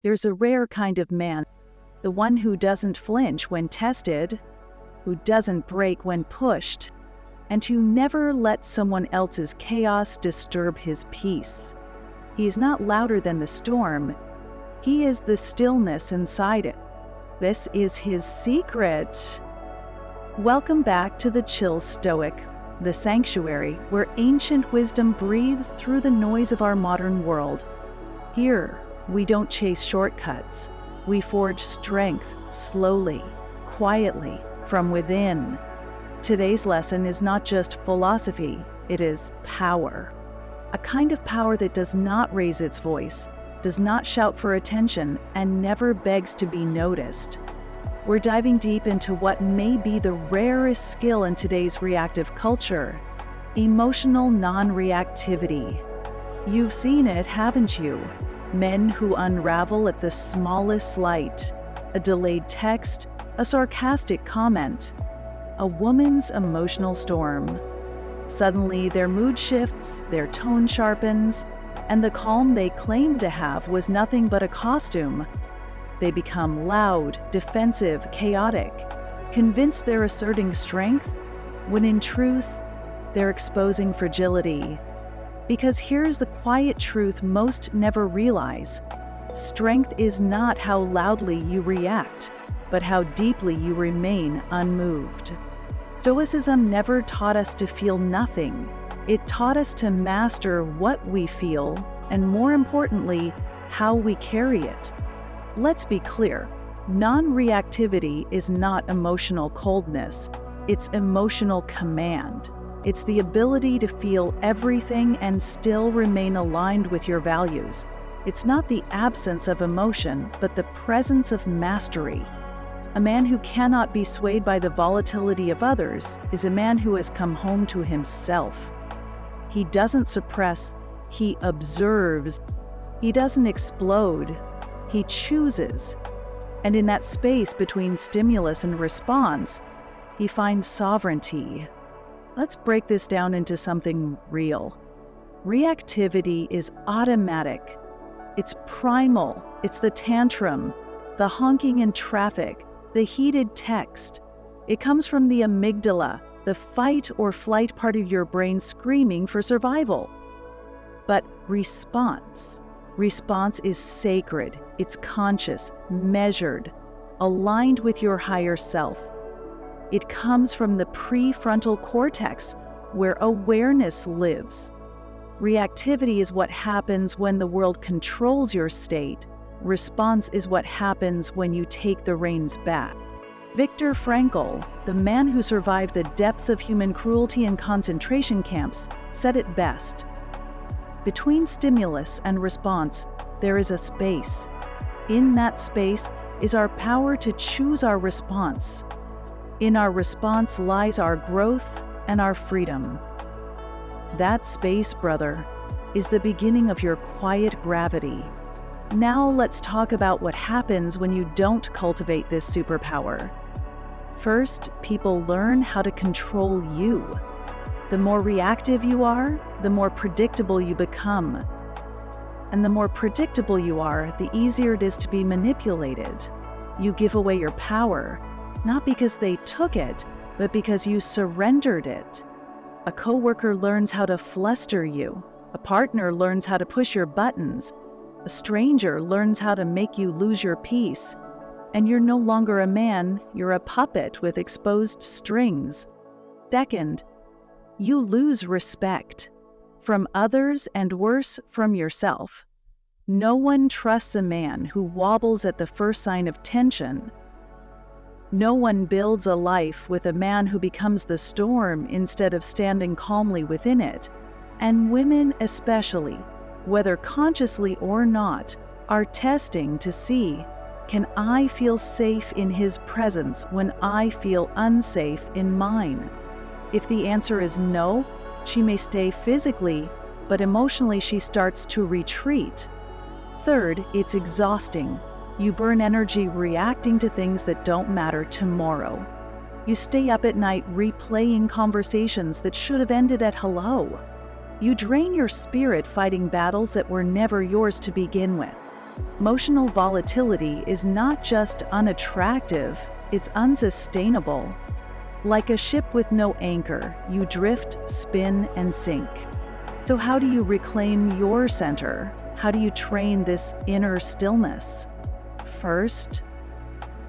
There's a rare kind of man, the one who doesn't flinch when tested, who doesn't break when pushed, and who never lets someone else's chaos disturb his peace. He's not louder than the storm. He is the stillness inside it. This is his secret. Welcome back to the Chill Stoic, the sanctuary where ancient wisdom breathes through the noise of our modern world. Here, we don't chase shortcuts. We forge strength slowly, quietly, from within. Today's lesson is not just philosophy, it is power. A kind of power that does not raise its voice, does not shout for attention, and never begs to be noticed. We're diving deep into what may be the rarest skill in today's reactive culture: emotional non-reactivity. You've seen it, haven't you? Men who unravel at the smallest slight, a delayed text, a sarcastic comment, a woman's emotional storm. Suddenly, their mood shifts, their tone sharpens, and the calm they claimed to have was nothing but a costume. They become loud, defensive, chaotic, convinced they're asserting strength, when in truth, they're exposing fragility. Because here's the quiet truth most never realize: strength is not how loudly you react, but how deeply you remain unmoved. Stoicism never taught us to feel nothing. It taught us to master what we feel, and more importantly, how we carry it. Let's be clear, non-reactivity is not emotional coldness, it's emotional command. It's the ability to feel everything and still remain aligned with your values. It's not the absence of emotion, but the presence of mastery. A man who cannot be swayed by the volatility of others is a man who has come home to himself. He doesn't suppress, he observes. He doesn't explode, he chooses. And in that space between stimulus and response, he finds sovereignty. Let's break this down into something real. Reactivity is automatic. It's primal. It's the tantrum, the honking in traffic, the heated text. It comes from the amygdala, the fight or flight part of your brain screaming for survival. But response is sacred. It's conscious, measured, aligned with your higher self. It comes from the prefrontal cortex, where awareness lives. Reactivity is what happens when the world controls your state. Response is what happens when you take the reins back. Viktor Frankl, the man who survived the depths of human cruelty in concentration camps, said it best. Between stimulus and response, there is a space. In that space is our power to choose our response. In our response lies our growth and our freedom. That space, brother, is the beginning of your quiet gravity. Now let's talk about what happens when you don't cultivate this superpower. First, people learn how to control you. The more reactive you are, the more predictable you become. And the more predictable you are, the easier it is to be manipulated. You give away your power, not because they took it, but because you surrendered it. A coworker learns how to fluster you. A partner learns how to push your buttons. A stranger learns how to make you lose your peace. And you're no longer a man, you're a puppet with exposed strings. Second, you lose respect from others and worse, from yourself. No one trusts a man who wobbles at the first sign of tension. No one builds a life with a man who becomes the storm instead of standing calmly within it. And women especially, whether consciously or not, are testing to see, can I feel safe in his presence when I feel unsafe in mine? If the answer is no, she may stay physically, but emotionally she starts to retreat. Third, it's exhausting. You burn energy reacting to things that don't matter tomorrow. You stay up at night replaying conversations that should have ended at hello. You drain your spirit fighting battles that were never yours to begin with. Emotional volatility is not just unattractive, it's unsustainable. Like a ship with no anchor, you drift, spin, and sink. So how do you reclaim your center? How do you train this inner stillness? First,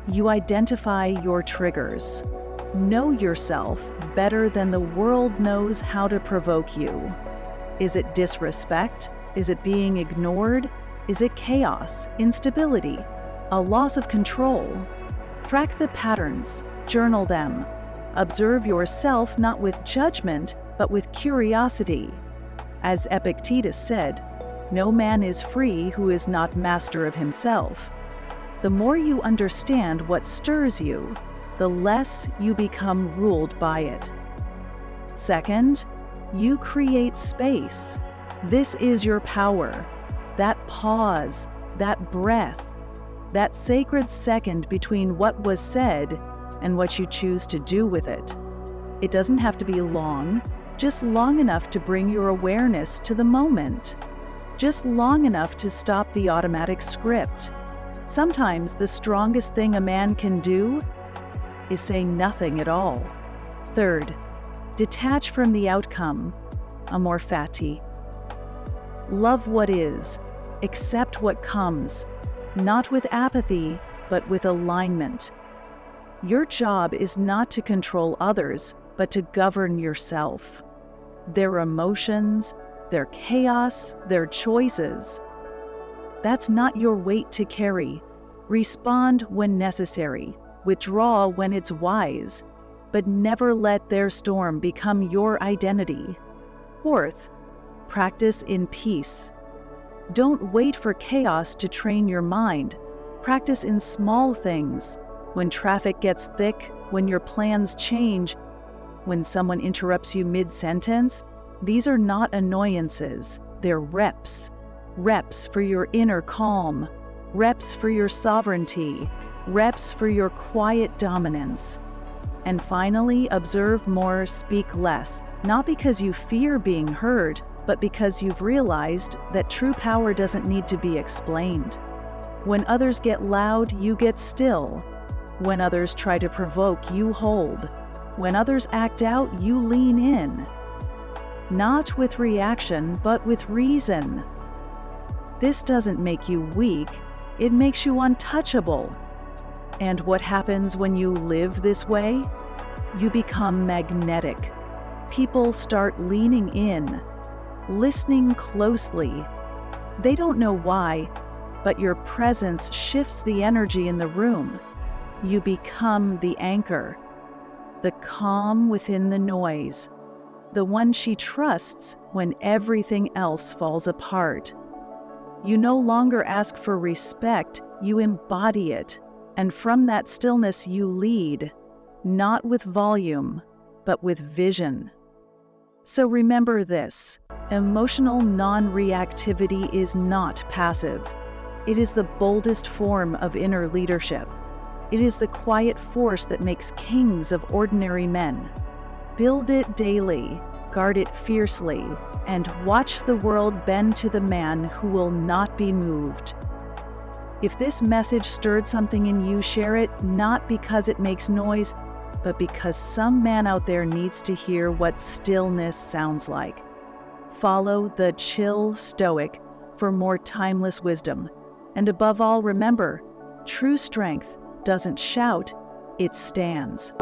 you identify your triggers. Know yourself better than the world knows how to provoke you. Is it disrespect? Is it being ignored? Is it chaos, instability, a loss of control? Track the patterns, journal them. Observe yourself not with judgment, but with curiosity. As Epictetus said, "No man is free who is not master of himself." The more you understand what stirs you, the less you become ruled by it. Second, you create space. This is your power. That pause, that breath, that sacred second between what was said and what you choose to do with it. It doesn't have to be long, just long enough to bring your awareness to the moment, just long enough to stop the automatic script. Sometimes the strongest thing a man can do is say nothing at all. Third, detach from the outcome, amor fati. Love what is, accept what comes, not with apathy, but with alignment. Your job is not to control others, but to govern yourself. Their emotions, their chaos, their choices. That's not your weight to carry. Respond when necessary, withdraw when it's wise, but never let their storm become your identity. Fourth, practice in peace. Don't wait for chaos to train your mind. Practice in small things. When traffic gets thick, when your plans change, when someone interrupts you mid-sentence, these are not annoyances, they're reps. Reps for your inner calm, reps for your sovereignty, reps for your quiet dominance. And finally, observe more, speak less, not because you fear being heard, but because you've realized that true power doesn't need to be explained. When others get loud, you get still. When others try to provoke, you hold. When others act out, you lean in. Not with reaction, but with reason. This doesn't make you weak, it makes you untouchable. And what happens when you live this way? You become magnetic. People start leaning in, listening closely. They don't know why, but your presence shifts the energy in the room. You become the anchor, the calm within the noise, the one she trusts when everything else falls apart. You no longer ask for respect, you embody it, and from that stillness you lead, not with volume, but with vision. So remember this, emotional non-reactivity is not passive. It is the boldest form of inner leadership. It is the quiet force that makes kings of ordinary men. Build it daily, guard it fiercely, and watch the world bend to the man who will not be moved. If this message stirred something in you, share it, not because it makes noise, but because some man out there needs to hear what stillness sounds like. Follow the chill Stoic for more timeless wisdom. And above all, remember, true strength doesn't shout, it stands.